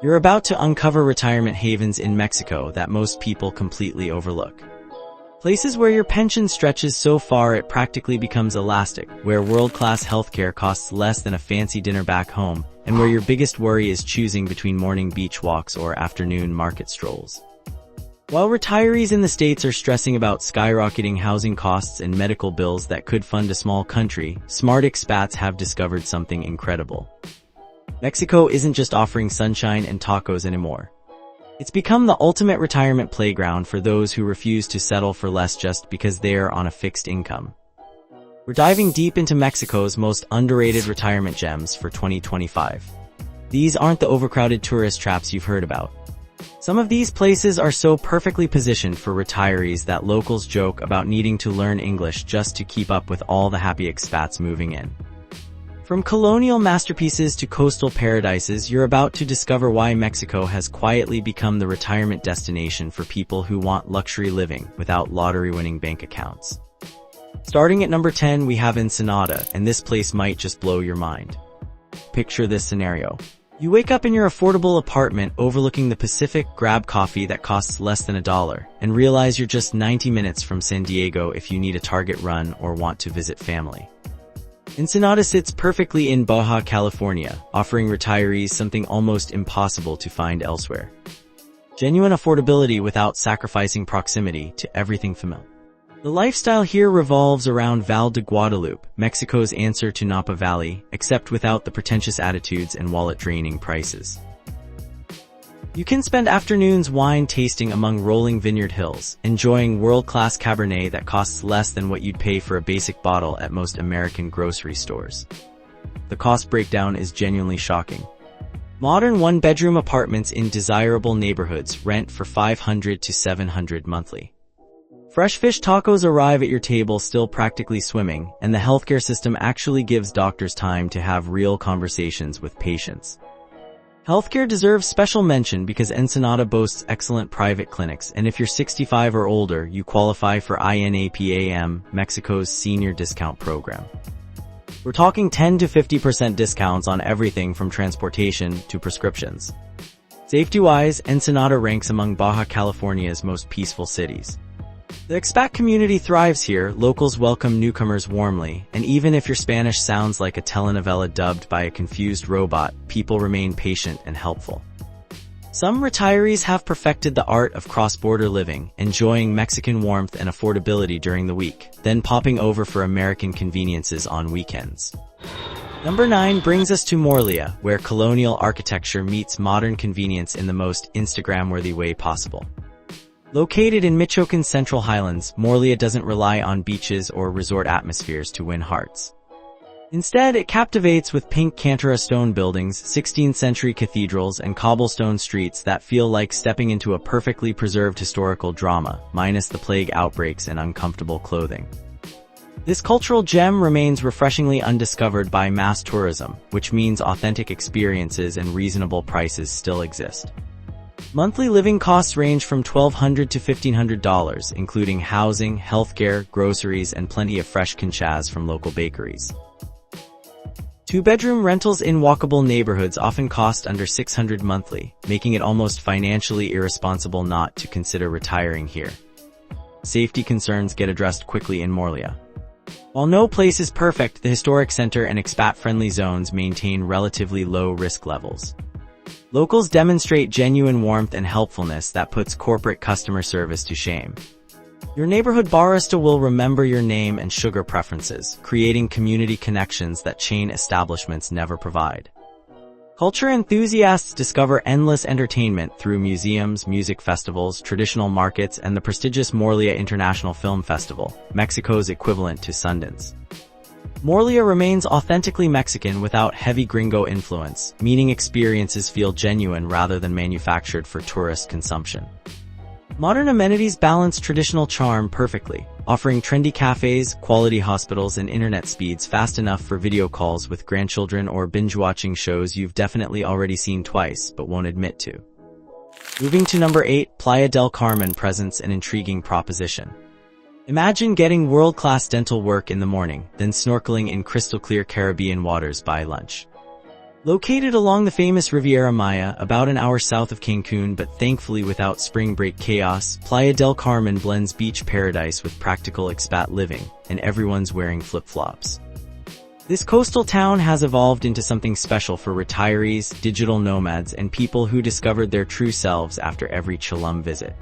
You're about to uncover retirement havens in Mexico that most people completely overlook. Places where your pension stretches so far it practically becomes elastic, where world-class healthcare costs less than a fancy dinner back home, and where your biggest worry is choosing between morning beach walks or afternoon market strolls. While retirees in the States are stressing about skyrocketing housing costs and medical bills that could fund a small country, smart expats have discovered something incredible. Mexico isn't just offering sunshine and tacos anymore. It's become the ultimate retirement playground for those who refuse to settle for less just because they are on a fixed income. We're diving deep into Mexico's most underrated retirement gems for 2025. These aren't the overcrowded tourist traps you've heard about. Some of these places are so perfectly positioned for retirees that locals joke about needing to learn English just to keep up with all the happy expats moving in. From colonial masterpieces to coastal paradises, you're about to discover why Mexico has quietly become the retirement destination for people who want luxury living without lottery-winning bank accounts. Starting at number 10, we have Ensenada, and this place might just blow your mind. Picture this scenario. You wake up in your affordable apartment overlooking the Pacific, grab coffee that costs less than $1, and realize you're just 90 minutes from San Diego if you need a Target run or want to visit family. Ensenada sits perfectly in Baja California, offering retirees something almost impossible to find elsewhere. Genuine affordability without sacrificing proximity to everything familiar. The lifestyle here revolves around Val de Guadalupe, Mexico's answer to Napa Valley, except without the pretentious attitudes and wallet-draining prices. You can spend afternoons wine tasting among rolling vineyard hills, enjoying world-class Cabernet that costs less than what you'd pay for a basic bottle at most American grocery stores. The cost breakdown is genuinely shocking. Modern one-bedroom apartments in desirable neighborhoods rent for $500 to $700 monthly. Fresh fish tacos arrive at your table still practically swimming, and the healthcare system actually gives doctors time to have real conversations with patients. Healthcare deserves special mention because Ensenada boasts excellent private clinics, and if you're 65 or older, you qualify for INAPAM, Mexico's senior discount program. We're talking 10 to 50% discounts on everything from transportation to prescriptions. Safety-wise, Ensenada ranks among Baja California's most peaceful cities. The expat community thrives here, locals welcome newcomers warmly, and even if your Spanish sounds like a telenovela dubbed by a confused robot, people remain patient and helpful. Some retirees have perfected the art of cross-border living, enjoying Mexican warmth and affordability during the week, then popping over for American conveniences on weekends. Number 9 brings us to Morelia, where colonial architecture meets modern convenience in the most Instagram-worthy way possible. Located in Michoacan's Central Highlands, Morelia doesn't rely on beaches or resort atmospheres to win hearts. Instead, it captivates with pink Cantera stone buildings, 16th-century cathedrals, and cobblestone streets that feel like stepping into a perfectly preserved historical drama, minus the plague outbreaks and uncomfortable clothing. This cultural gem remains refreshingly undiscovered by mass tourism, which means authentic experiences and reasonable prices still exist. Monthly living costs range from $1,200 to $1,500, including housing, healthcare, groceries, and plenty of fresh conchas from local bakeries. Two-bedroom rentals in walkable neighborhoods often cost under $600 monthly, making it almost financially irresponsible not to consider retiring here. Safety concerns get addressed quickly in Morelia. While no place is perfect, the historic center and expat-friendly zones maintain relatively low risk levels. Locals demonstrate genuine warmth and helpfulness that puts corporate customer service to shame. Your neighborhood barista will remember your name and sugar preferences, creating community connections that chain establishments never provide. Culture enthusiasts discover endless entertainment through museums, music festivals, traditional markets, and the prestigious Morelia International Film Festival, Mexico's equivalent to Sundance. Morelia remains authentically Mexican without heavy gringo influence, meaning experiences feel genuine rather than manufactured for tourist consumption. Modern amenities balance traditional charm perfectly, offering trendy cafes, quality hospitals, and internet speeds fast enough for video calls with grandchildren or binge-watching shows you've definitely already seen twice but won't admit to. Moving to number 8, Playa del Carmen presents an intriguing proposition. Imagine getting world-class dental work in the morning, then snorkeling in crystal-clear Caribbean waters by lunch. Located along the famous Riviera Maya, about an hour south of Cancun but thankfully without spring break chaos, Playa del Carmen blends beach paradise with practical expat living, and everyone's wearing flip-flops. This coastal town has evolved into something special for retirees, digital nomads, and people who discovered their true selves after every Chilum visit.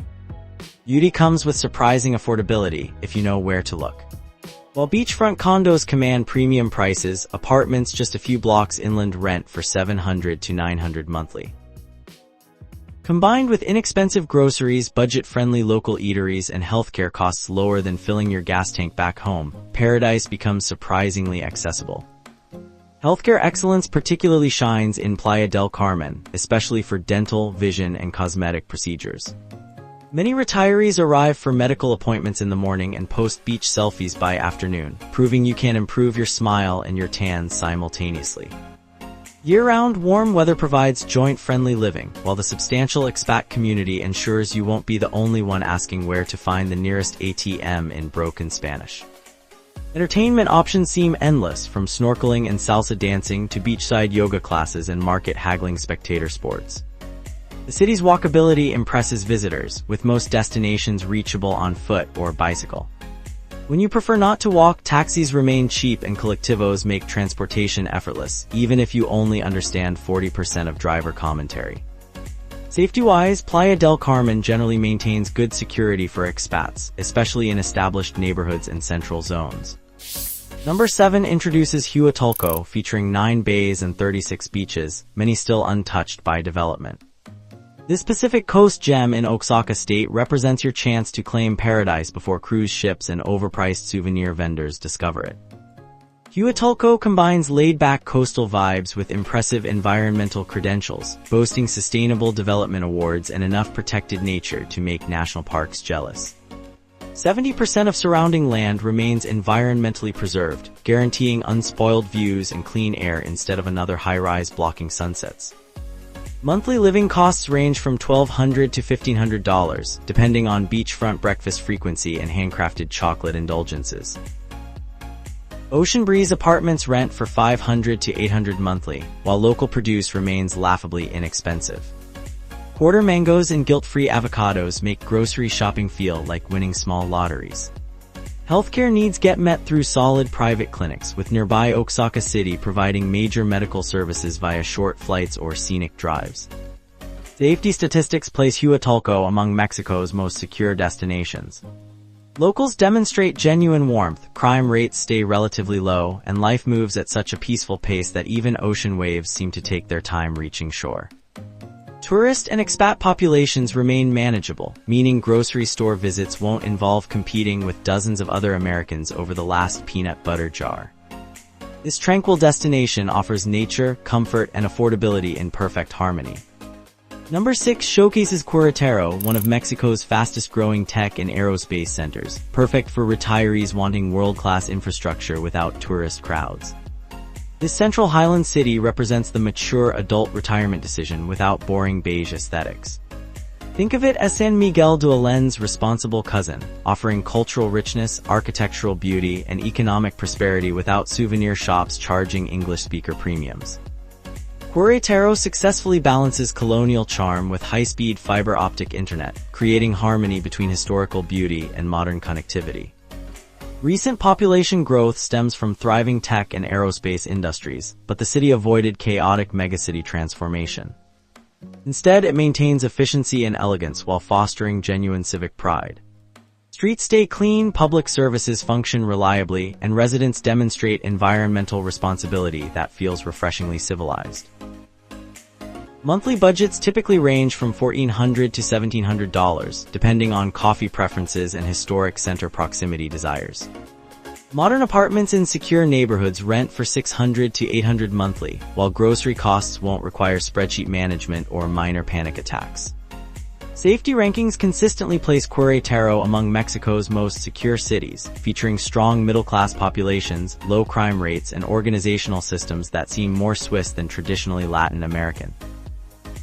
Beauty comes with surprising affordability, if you know where to look. While beachfront condos command premium prices, apartments just a few blocks inland rent for $700 to $900 monthly. Combined with inexpensive groceries, budget-friendly local eateries, and healthcare costs lower than filling your gas tank back home, paradise becomes surprisingly accessible. Healthcare excellence particularly shines in Playa del Carmen, especially for dental, vision, and cosmetic procedures. Many retirees arrive for medical appointments in the morning and post beach selfies by afternoon, proving you can improve your smile and your tan simultaneously. Year-round warm weather provides joint-friendly living, while the substantial expat community ensures you won't be the only one asking where to find the nearest ATM in broken Spanish. Entertainment options seem endless, from snorkeling and salsa dancing to beachside yoga classes and market haggling spectator sports. The city's walkability impresses visitors, with most destinations reachable on foot or bicycle. When you prefer not to walk, taxis remain cheap and colectivos make transportation effortless, even if you only understand 40% of driver commentary. Safety-wise, Playa del Carmen generally maintains good security for expats, especially in established neighborhoods and central zones. Number 7 introduces Huatulco, featuring 9 bays and 36 beaches, many still untouched by development. This Pacific Coast gem in Oaxaca State represents your chance to claim paradise before cruise ships and overpriced souvenir vendors discover it. Huatulco combines laid-back coastal vibes with impressive environmental credentials, boasting sustainable development awards and enough protected nature to make national parks jealous. 70% of surrounding land remains environmentally preserved, guaranteeing unspoiled views and clean air instead of another high-rise blocking sunsets. Monthly living costs range from $1,200 to $1,500, depending on beachfront breakfast frequency and handcrafted chocolate indulgences. Ocean Breeze apartments rent for $500 to $800 monthly, while local produce remains laughably inexpensive. Quarter mangoes and guilt-free avocados make grocery shopping feel like winning small lotteries. Healthcare needs get met through solid private clinics, with nearby Oaxaca City providing major medical services via short flights or scenic drives. Safety statistics place Huatulco among Mexico's most secure destinations. Locals demonstrate genuine warmth, crime rates stay relatively low, and life moves at such a peaceful pace that even ocean waves seem to take their time reaching shore. Tourist and expat populations remain manageable, meaning grocery store visits won't involve competing with dozens of other Americans over the last peanut butter jar. This tranquil destination offers nature, comfort, and affordability in perfect harmony. Number 6 showcases Querétaro, one of Mexico's fastest-growing tech and aerospace centers, perfect for retirees wanting world-class infrastructure without tourist crowds. This central highland city represents the mature adult retirement decision without boring beige aesthetics. Think of it as San Miguel de Allende's responsible cousin, offering cultural richness, architectural beauty, and economic prosperity without souvenir shops charging English-speaker premiums. Querétaro successfully balances colonial charm with high-speed fiber optic internet, creating harmony between historical beauty and modern connectivity. Recent population growth stems from thriving tech and aerospace industries, but the city avoided chaotic megacity transformation. Instead, it maintains efficiency and elegance while fostering genuine civic pride. Streets stay clean, public services function reliably, and residents demonstrate environmental responsibility that feels refreshingly civilized. Monthly budgets typically range from $1,400 to $1,700, depending on coffee preferences and historic center proximity desires. Modern apartments in secure neighborhoods rent for $600 to $800 monthly, while grocery costs won't require spreadsheet management or minor panic attacks. Safety rankings consistently place Querétaro among Mexico's most secure cities, featuring strong middle-class populations, low crime rates, and organizational systems that seem more Swiss than traditionally Latin American.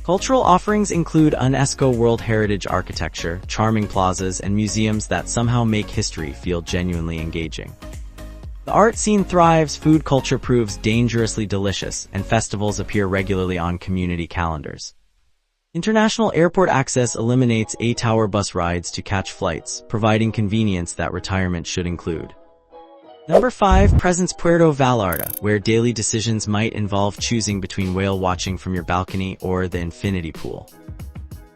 Cultural offerings include UNESCO World Heritage architecture, charming plazas, and museums that somehow make history feel genuinely engaging. The art scene thrives, food culture proves dangerously delicious, and festivals appear regularly on community calendars. International airport access eliminates eight-hour bus rides to catch flights, providing convenience that retirement should include. Number 5 presents Puerto Vallarta, where daily decisions might involve choosing between whale watching from your balcony or the infinity pool.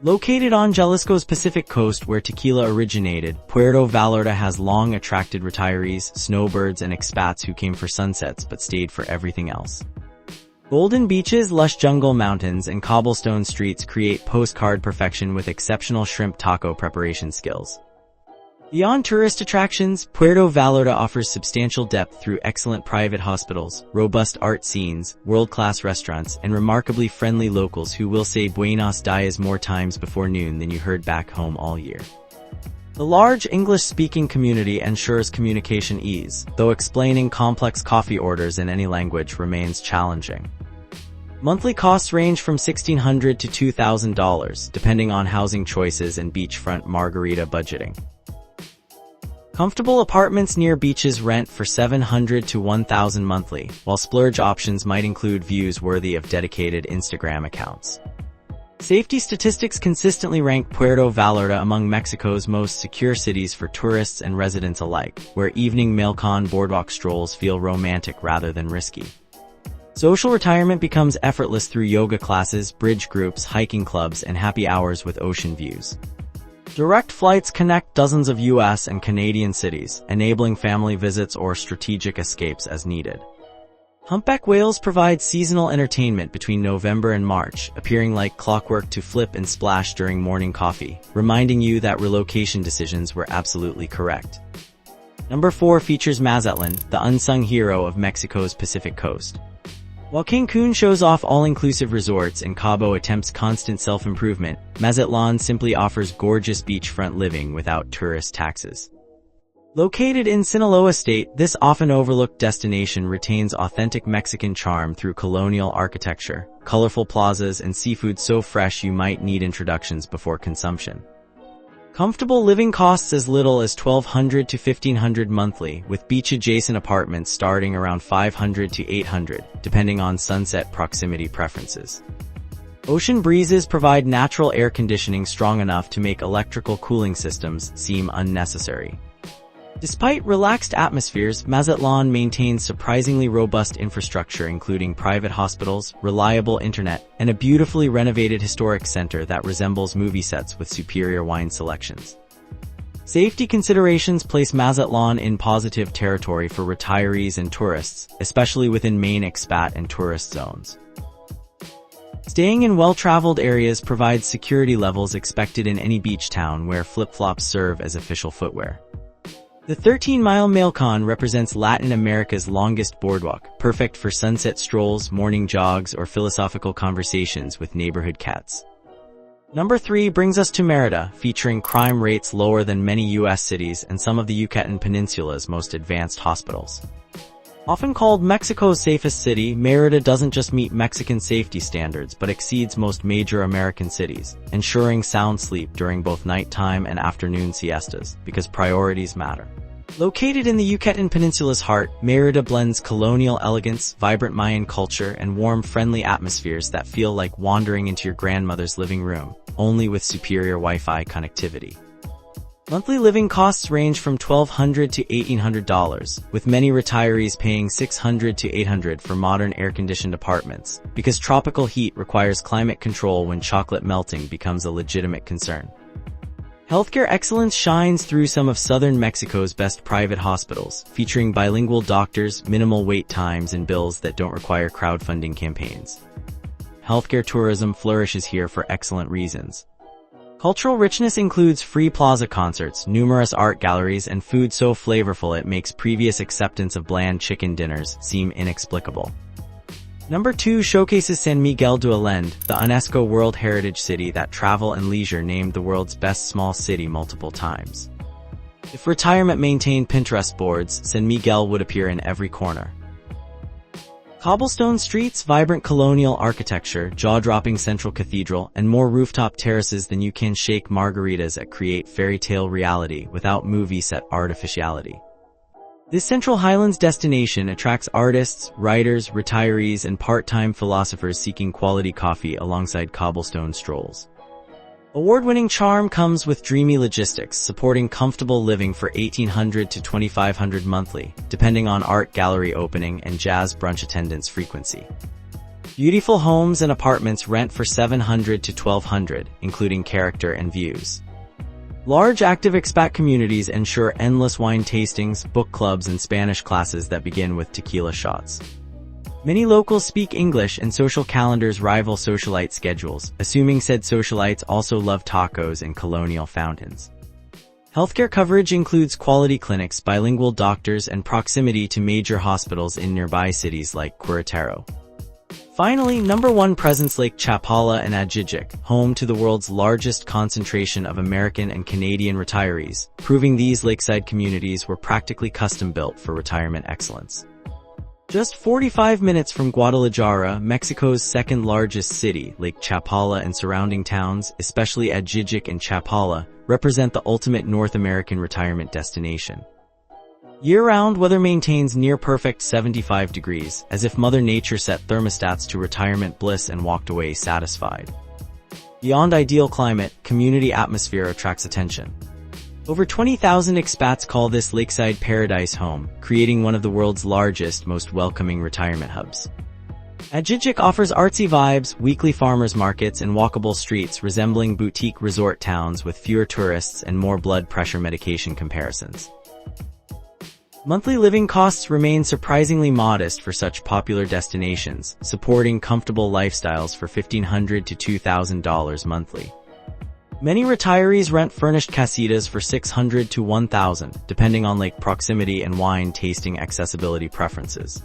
Located on Jalisco's Pacific coast where tequila originated, Puerto Vallarta has long attracted retirees, snowbirds, and expats who came for sunsets but stayed for everything else. Golden beaches, lush jungle mountains, and cobblestone streets create postcard perfection with exceptional shrimp taco preparation skills. Beyond tourist attractions, Puerto Vallarta offers substantial depth through excellent private hospitals, robust art scenes, world-class restaurants, and remarkably friendly locals who will say Buenos dias more times before noon than you heard back home all year. The large English-speaking community ensures communication ease, though explaining complex coffee orders in any language remains challenging. Monthly costs range from $1,600 to $2,000, depending on housing choices and beachfront margarita budgeting. Comfortable apartments near beaches rent for $700 to $1,000 monthly, while splurge options might include views worthy of dedicated Instagram accounts. Safety statistics consistently rank Puerto Vallarta among Mexico's most secure cities for tourists and residents alike, where evening Malecon boardwalk strolls feel romantic rather than risky. Social retirement becomes effortless through yoga classes, bridge groups, hiking clubs, and happy hours with ocean views. Direct flights connect dozens of U.S. and Canadian cities, enabling family visits or strategic escapes as needed. Humpback whales provide seasonal entertainment between November and March, appearing like clockwork to flip and splash during morning coffee, reminding you that relocation decisions were absolutely correct. Number 4 features Mazatlán, the unsung hero of Mexico's Pacific coast. While Cancun shows off all-inclusive resorts and Cabo attempts constant self-improvement, Mazatlán simply offers gorgeous beachfront living without tourist taxes. Located in Sinaloa State, this often overlooked destination retains authentic Mexican charm through colonial architecture, colorful plazas, and seafood so fresh you might need introductions before consumption. Comfortable living costs as little as $1,200 to $1,500 monthly, with beach-adjacent apartments starting around $500 to $800, depending on sunset proximity preferences. Ocean breezes provide natural air conditioning strong enough to make electrical cooling systems seem unnecessary. Despite relaxed atmospheres, Mazatlán maintains surprisingly robust infrastructure including private hospitals, reliable internet, and a beautifully renovated historic center that resembles movie sets with superior wine selections. Safety considerations place Mazatlán in positive territory for retirees and tourists, especially within main expat and tourist zones. Staying in well-traveled areas provides security levels expected in any beach town where flip-flops serve as official footwear. The 13-mile Malecon represents Latin America's longest boardwalk, perfect for sunset strolls, morning jogs, or philosophical conversations with neighborhood cats. Number 3 brings us to Mérida, featuring crime rates lower than many U.S. cities and some of the Yucatan Peninsula's most advanced hospitals. Often called Mexico's safest city, Mérida doesn't just meet Mexican safety standards but exceeds most major American cities, ensuring sound sleep during both nighttime and afternoon siestas, because priorities matter. Located in the Yucatan Peninsula's heart, Mérida blends colonial elegance, vibrant Mayan culture, and warm, friendly atmospheres that feel like wandering into your grandmother's living room, only with superior Wi-Fi connectivity. Monthly living costs range from $1,200 to $1,800, with many retirees paying $600 to $800 for modern air-conditioned apartments, because tropical heat requires climate control when chocolate melting becomes a legitimate concern. Healthcare excellence shines through some of southern Mexico's best private hospitals, featuring bilingual doctors, minimal wait times, and bills that don't require crowdfunding campaigns. Healthcare tourism flourishes here for excellent reasons. Cultural richness includes free plaza concerts, numerous art galleries, and food so flavorful it makes previous acceptance of bland chicken dinners seem inexplicable. Number 2 showcases San Miguel de Allende, the UNESCO World Heritage City that Travel and Leisure named the world's best small city multiple times. If retirement maintained Pinterest boards, San Miguel would appear in every corner. Cobblestone streets, vibrant colonial architecture, jaw-dropping central cathedral, and more rooftop terraces than you can shake margaritas at create fairy tale reality without movie set artificiality. This Central Highlands destination attracts artists, writers, retirees, and part-time philosophers seeking quality coffee alongside cobblestone strolls. Award-winning charm comes with dreamy logistics, supporting comfortable living for $1,800 to $2,500 monthly, depending on art gallery opening and jazz brunch attendance frequency. Beautiful homes and apartments rent for $700 to $1,200, including character and views. Large active expat communities ensure endless wine tastings, book clubs, and Spanish classes that begin with tequila shots. Many locals speak English and social calendars rival socialite schedules, assuming said socialites also love tacos and colonial fountains. Healthcare coverage includes quality clinics, bilingual doctors, and proximity to major hospitals in nearby cities like Querétaro. Finally, number 1 presents Lake Chapala and Ajijic, home to the world's largest concentration of American and Canadian retirees, proving these lakeside communities were practically custom-built for retirement excellence. Just 45 minutes from Guadalajara, Mexico's second-largest city, Lake Chapala and surrounding towns, especially Ajijic and Chapala, represent the ultimate North American retirement destination. Year-round weather maintains near-perfect 75 degrees, as if Mother Nature set thermostats to retirement bliss and walked away satisfied. Beyond ideal climate, community atmosphere attracts attention. Over 20,000 expats call this lakeside paradise home, creating one of the world's largest, most welcoming retirement hubs. Ajijic offers artsy vibes, weekly farmers markets, and walkable streets resembling boutique resort towns with fewer tourists and more blood pressure medication comparisons. Monthly living costs remain surprisingly modest for such popular destinations, supporting comfortable lifestyles for $1,500 to $2,000 monthly. Many retirees rent furnished casitas for $600 to $1,000, depending on lake proximity and wine tasting accessibility preferences.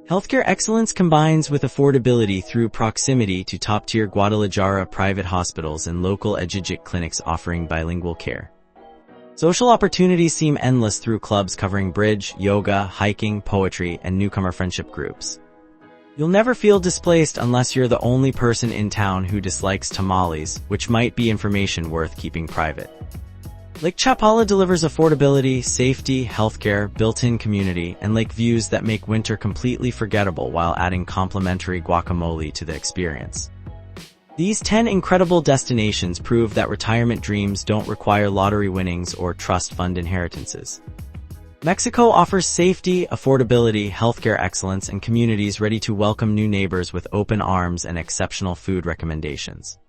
Healthcare excellence combines with affordability through proximity to top-tier Guadalajara private hospitals and local Ajijic clinics offering bilingual care. Social opportunities seem endless through clubs covering bridge, yoga, hiking, poetry, and newcomer friendship groups. You'll never feel displaced unless you're the only person in town who dislikes tamales, which might be information worth keeping private. Lake Chapala delivers affordability, safety, healthcare, built-in community, and lake views that make winter completely forgettable while adding complimentary guacamole to the experience. These 10 incredible destinations prove that retirement dreams don't require lottery winnings or trust fund inheritances. Mexico offers safety, affordability, healthcare excellence, and communities ready to welcome new neighbors with open arms and exceptional food recommendations.